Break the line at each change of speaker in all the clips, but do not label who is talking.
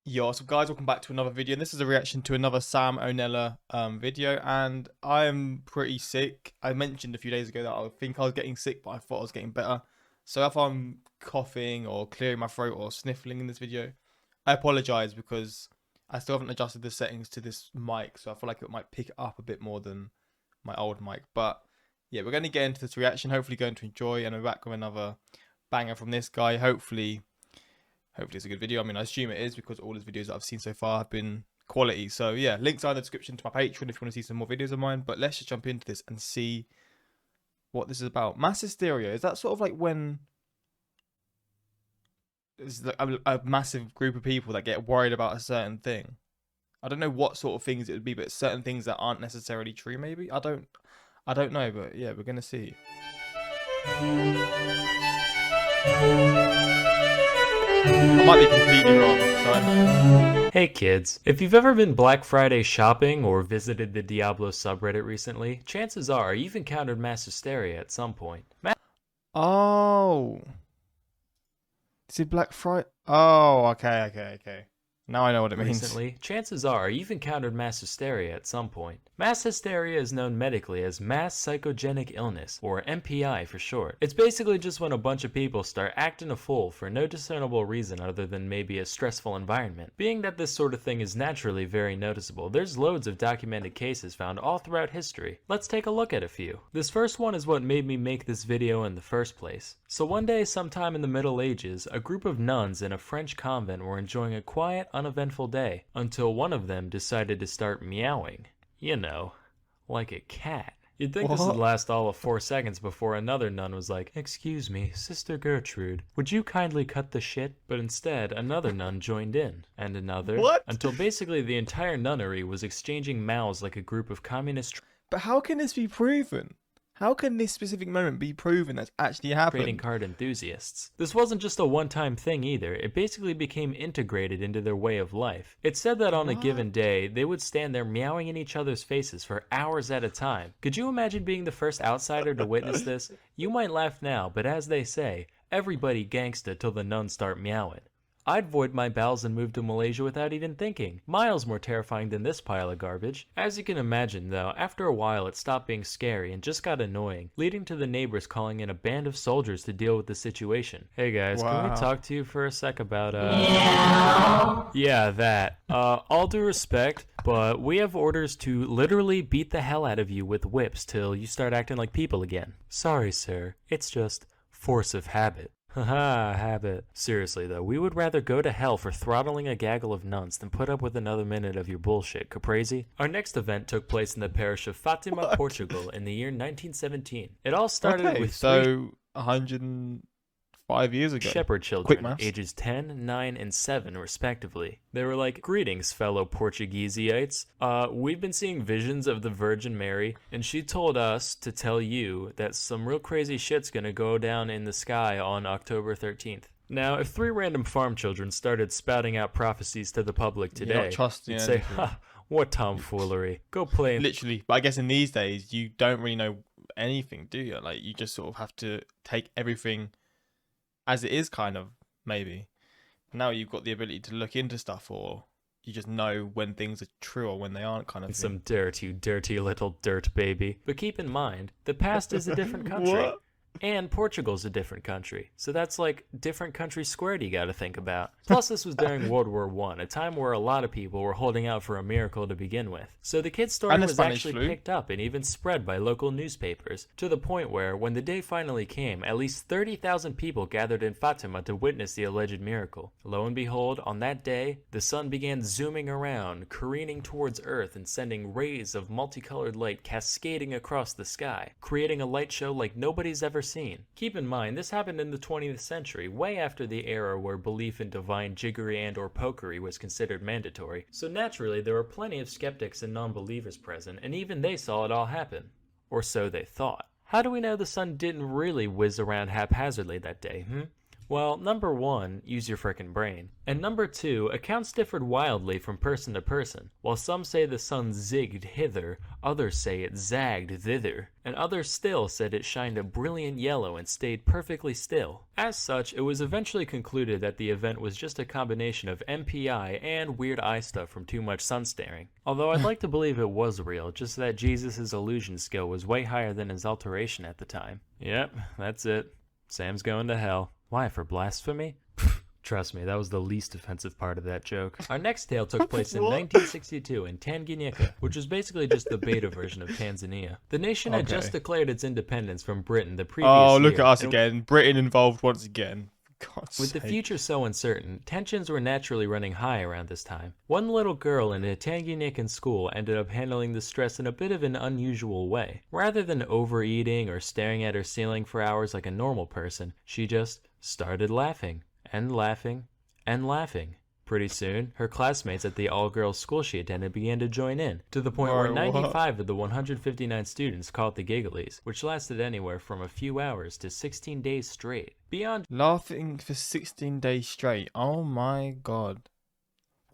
Yo, so guys, welcome back to another video. And this is a reaction to another Sam O'Nella video, and I am pretty sick. I mentioned a few days ago that I think I was getting sick, but I thought I was getting better. So if I'm coughing or clearing my throat or sniffling in this video, I apologize because I still haven't adjusted the settings to this mic, so I feel like it might pick it up a bit more than my old mic. But yeah, we're going to get into this reaction, hopefully going to enjoy, and we're back with another banger from this guy. Hopefully it's a good video. I mean, I assume it is because all his videos that I've seen so far have been quality. So yeah, links are in the description to my Patreon if you want to see some more videos of mine. But let's just jump into this and see what this is about. Mass hysteria, is that sort of like when there's like a massive group of people that get worried about a certain thing? I don't know what sort of things it would be, but certain things that aren't necessarily true maybe. I don't know, but yeah, we're gonna see. I might be completely wrong, so
Hey kids, if you've ever been Black Friday shopping or visited the Diablo subreddit recently, chances are you've encountered mass hysteria at some point.
oh, is it Black Friday? Oh, okay. Now I know what it means.
Recently, chances are you've encountered mass hysteria at some point. Mass hysteria is known medically as mass psychogenic illness, or MPI for short. It's basically just when a bunch of people start acting a fool for no discernible reason other than maybe a stressful environment. Being that this sort of thing is naturally very noticeable, there's loads of documented cases found all throughout history. Let's take a look at a few. This first one is what made me make this video in the first place. So one day sometime in the Middle Ages, a group of nuns in a French convent were enjoying a quiet, uneventful day until one of them decided to start meowing. You know, like a cat. You'd think this would last all of 4 seconds before another nun was like, "Excuse me, Sister Gertrude, would you kindly cut the shit?" But instead, another nun joined in, and another, until basically the entire nunnery was exchanging mouths like a group of communist.
But how can this be proven? How can this specific moment be proven that's actually happened?
Trading card enthusiasts. This wasn't just a one-time thing either, it basically became integrated into their way of life. It's said that on a given day, they would stand there meowing in each other's faces for hours at a time. Could you imagine being the first outsider to witness this? You might laugh now, but as they say, everybody gangsta till the nuns start meowing. I'd void my bowels and move to Malaysia without even thinking. Miles more terrifying than this pile of garbage. As you can imagine though, after a while it stopped being scary and just got annoying, leading to the neighbors calling in a band of soldiers to deal with the situation. Hey guys, can we talk to you for a sec about Yeah, that. All due respect, but we have orders to literally beat the hell out of you with whips till you start acting like people again. Sorry sir, it's just force of habit. Haha, habit. Seriously though, we would rather go to hell for throttling a gaggle of nuns than put up with another minute of your bullshit, caprese? Our next event took place in the parish of Fatima, Portugal in the year 1917. It all started with
105 years ago.
Shepherd children, ages 10, 9, and 7 respectively. They were like, "Greetings, fellow Portugueseites. We've been seeing visions of the Virgin Mary, and she told us to tell you that some real crazy shit's gonna go down in the sky on October 13th. Now, if 3 random farm children started spouting out prophecies to the public today, you'd say, "Ha, what tomfoolery. Go play."
Literally, but I guess in these days, you don't really know anything, do you? Like, you just sort of have to take everything as it is, kind of, maybe. Now you've got the ability to look into stuff, or you just know when things are true or when they aren't, kind of thing.
Some dirt, you dirty little dirt baby. But keep in mind, the past is a different country.
What?
And Portugal's a different country. So that's like different country squared you gotta think about. Plus this was during World War I, a time where a lot of people were holding out for a miracle to begin with. So the kid's story was actually picked up and even spread by local newspapers, to the point where, when the day finally came, at least 30,000 people gathered in Fatima to witness the alleged miracle. Lo and behold, on that day, the sun began zooming around, careening towards Earth and sending rays of multicolored light cascading across the sky, creating a light show like nobody's ever seen. Keep in mind, this happened in the 20th century, way after the era where belief in divine jiggery and or pokery was considered mandatory, so naturally there were plenty of skeptics and non-believers present, and even they saw it all happen. Or so they thought. How do we know the sun didn't really whiz around haphazardly that day, Well, number one, use your frickin' brain. And number two, accounts differed wildly from person to person. While some say the sun zigged hither, others say it zagged thither, and others still said it shined a brilliant yellow and stayed perfectly still. As such, it was eventually concluded that the event was just a combination of MPI and weird eye stuff from too much sun staring. Although I'd like to believe it was real, just that Jesus' illusion skill was way higher than his alteration at the time. Yep, that's it. Sam's going to hell. Why, for blasphemy? Trust me, that was the least offensive part of that joke. Our next tale took place in 1962 in Tanganyika, which was basically just the beta version of Tanzania. The nation had just declared its independence from Britain the previous year.
Oh, look at us again. Britain involved once again. God's
With the
sake.
future so uncertain, tensions were naturally running high around this time. One little girl in a Tanganyikan school ended up handling the stress in a bit of an unusual way. Rather than overeating or staring at her ceiling for hours like a normal person, she just started laughing, and laughing, and laughing. Pretty soon, her classmates at the all-girls school she attended began to join in, to the point where 95 of the 159 students caught the gigglies, which lasted anywhere from a few hours to 16 days straight. Beyond
Laughing for 16 days straight. Oh my god.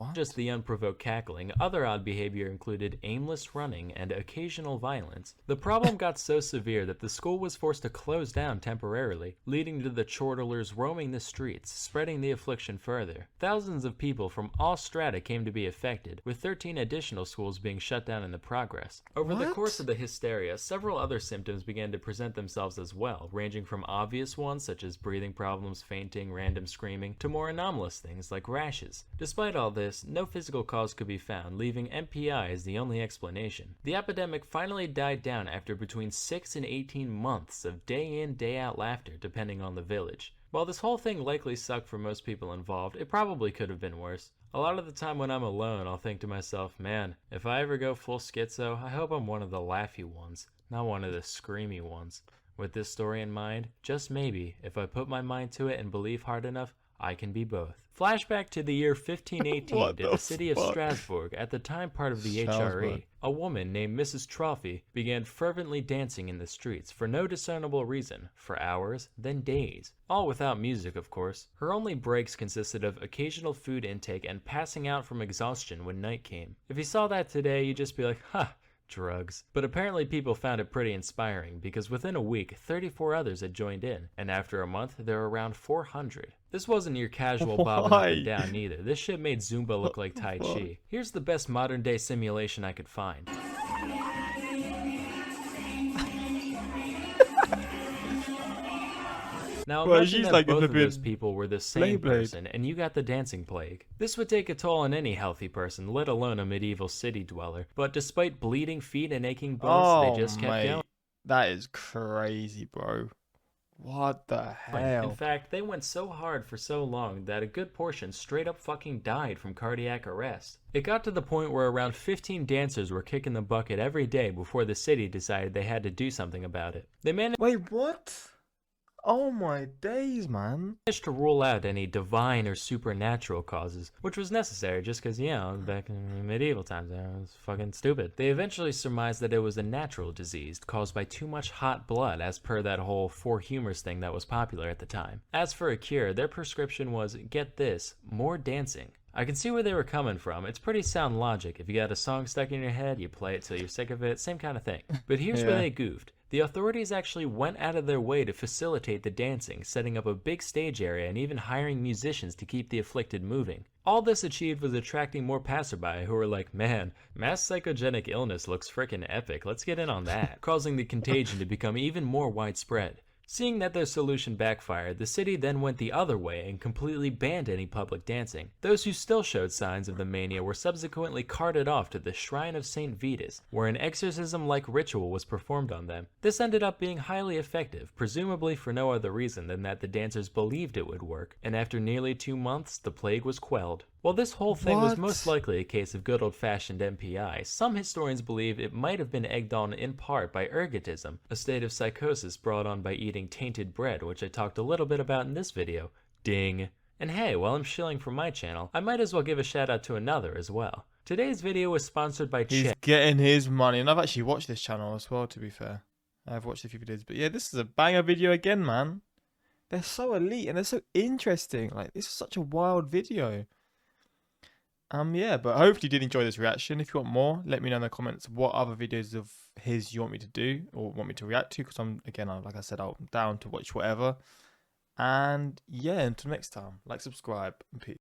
What?
just the unprovoked cackling, other odd behavior included aimless running and occasional violence. The problem got so severe that the school was forced to close down temporarily, leading to the chortlers roaming the streets, spreading the affliction further. Thousands of people from all strata came to be affected, with 13 additional schools being shut down in the progress. Over the course of the hysteria, several other symptoms began to present themselves as well, ranging from obvious ones such as breathing problems, fainting, random screaming, to more anomalous things like rashes. Despite all this, no physical cause could be found, leaving MPI as the only explanation. The epidemic finally died down after between 6 and 18 months of day in, day out laughter, depending on the village. While this whole thing likely sucked for most people involved, it probably could have been worse. A lot of the time when I'm alone, I'll think to myself, man, if I ever go full schizo, I hope I'm one of the laughy ones, not one of the screamy ones. With this story in mind, just maybe, if I put my mind to it and believe hard enough, I can be both. Flashback to the year 1518 to the city of Strasbourg, at the time part of the HRE. A woman named Mrs. Trophy began fervently dancing in the streets for no discernible reason, for hours, then days. All without music, of course. Her only breaks consisted of occasional food intake and passing out from exhaustion when night came. If you saw that today, you'd just be like, ha! Drugs. But apparently people found it pretty inspiring, because within a week, 34 others had joined in, and after a month, there were around 400. This wasn't your casual bobbing up and down either. This shit made Zumba look like Tai Chi. Here's the best modern day simulation I could find. Now imagine that both of those people were the same person, and you got the dancing plague. This would take a toll on any healthy person, let alone a medieval city dweller. But despite bleeding feet and aching bones, they just kept going.
That is crazy, bro. What the hell?
In fact, they went so hard for so long that a good portion straight up fucking died from cardiac arrest. It got to the point where around 15 dancers were kicking the bucket every day before the city decided they had to do something about it. They managed—
Wait, what? Oh my days, man.
To rule out any divine or supernatural causes, which was necessary just because, you know, back in medieval times, it was fucking stupid. They eventually surmised that it was a natural disease caused by too much hot blood, as per that whole four humors thing that was popular at the time. As for a cure, their prescription was, get this, more dancing. I can see where they were coming from. It's pretty sound logic. If you got a song stuck in your head, you play it till you're sick of it, same kind of thing. But here's where they goofed. The authorities actually went out of their way to facilitate the dancing, setting up a big stage area and even hiring musicians to keep the afflicted moving. All this achieved was attracting more passerby who were like, man, mass psychogenic illness looks frickin' epic, let's get in on that, causing the contagion to become even more widespread. Seeing that their solution backfired, the city then went the other way and completely banned any public dancing. Those who still showed signs of the mania were subsequently carted off to the shrine of St. Vitus, where an exorcism-like ritual was performed on them. This ended up being highly effective, presumably for no other reason than that the dancers believed it would work, and after nearly 2 months, the plague was quelled. While this whole thing was most likely a case of good old-fashioned MPI, some historians believe it might have been egged on in part by ergotism, a state of psychosis brought on by eating tainted bread, which I talked a little bit about in this video. Ding. And hey, while I'm shilling from my channel, I might as well give a shout out to another as well. Today's video was sponsored by
He's getting his money, and I've actually watched this channel as well, to be fair. I've watched a few videos, but yeah, this is a banger video again, man. they're so elite and they're so interesting. Like, this is such a wild video. Yeah, but I hope you did enjoy this reaction. If you want more, let me know in the comments what other videos of his you want me to do or want me to react to. Because like I said, I'm down to watch whatever. And yeah, until next time, like, subscribe, and peace.